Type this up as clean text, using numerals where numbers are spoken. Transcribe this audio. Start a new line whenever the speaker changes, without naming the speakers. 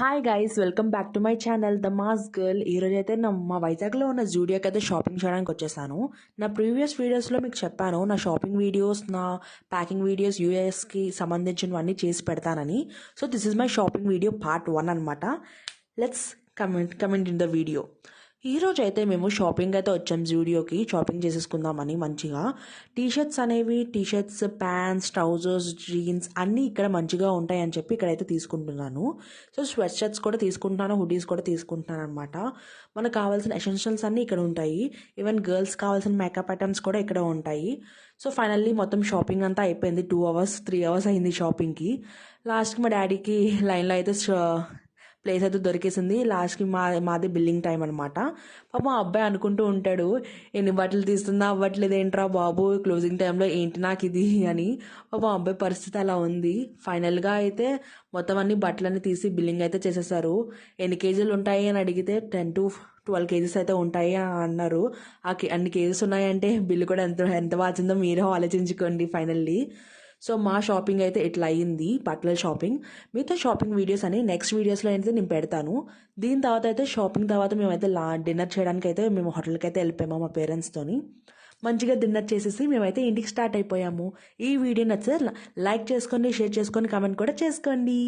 Hi guys, welcome back to my channel the mass girl. ఈరోజు అయితే మా వైజాగ్లో ఉన్న జూడియోకి అయితే షాపింగ్ చేయడానికి వచ్చేసాను. నా ప్రీవియస్ వీడియోస్లో మీకు చెప్పాను నా షాపింగ్ వీడియోస్, నా ప్యాకింగ్ వీడియోస్ యూఎస్కి సంబంధించినవన్నీ చేసి పెడతానని. So this is my shopping video part 1 అనమాట. Let's comment in the video. ఈరోజు అయితే మేము షాపింగ్ అయితే వచ్చాం, జూడియోకి షాపింగ్ చేసేసుకుందామని. మంచిగా టీషర్ట్స్, ప్యాంట్స్, ట్రౌజర్స్, జీన్స్ అన్నీ ఇక్కడ మంచిగా ఉంటాయని చెప్పి ఇక్కడైతే తీసుకుంటున్నాను. సో స్వెట్ షర్ట్స్ కూడా తీసుకుంటున్నాను, హుడీస్ కూడా తీసుకుంటున్నాను అనమాట. మనకు కావాల్సిన ఎసెన్షియల్స్ అన్నీ ఇక్కడ ఉంటాయి. ఈవెన్ గర్ల్స్ కావాల్సిన మేకప్ ఐటమ్స్ కూడా ఇక్కడ ఉంటాయి. సో ఫైనల్లీ మొత్తం షాపింగ్ అంతా అయిపోయింది. 2 అవర్స్ 3 అవర్స్ అయింది షాపింగ్కి. లాస్ట్కి మా డాడీకి లైన్లో అయితే ప్లేస్ అయితే దొరికేసింది. లాస్ట్కి మాది బిల్లింగ్ టైం అనమాట. పాపం మా అబ్బాయి అనుకుంటూ ఉంటాడు, ఎన్ని బట్టలు తీస్తుందా అవ్వట్లేదు ఏంట్రా బాబు, క్లోజింగ్ టైంలో ఏంటి నాకు ఇది అని. పాపం అబ్బాయి పరిస్థితి అలా ఉంది. ఫైనల్గా అయితే మొత్తం అన్ని బట్టలన్నీ తీసి బిల్లింగ్ అయితే చేసేసారు. ఎన్ని కేజీలు ఉంటాయి అని అడిగితే 10 to 12 కేజీస్ అయితే ఉంటాయి అన్నారు. అన్ని కేజీస్ ఉన్నాయంటే బిల్లు కూడా ఎంత వాచిందో మీరే ఆలోచించుకోండి ఫైనల్లీ. సో మా షాపింగ్ అయితే ఇట్లా అయ్యింది, బట్టల షాపింగ్. మిగతా షాపింగ్ వీడియోస్ అని నెక్స్ట్ వీడియోస్లో అయితే నేను పెడతాను. దీని తర్వాత అయితే షాపింగ్ తర్వాత మేమైతే డిన్నర్ చేయడానికి అయితే మేము హోటల్కి అయితే వెళ్ళిపోయాము మా పేరెంట్స్తోని. మంచిగా డిన్నర్ చేసేసి మేమైతే ఇంటికి స్టార్ట్ అయిపోయాము. ఈ వీడియో నచ్చితే లైక్ చేసుకోండి, షేర్ చేసుకొని, కామెంట్ కూడా చేసుకోండి.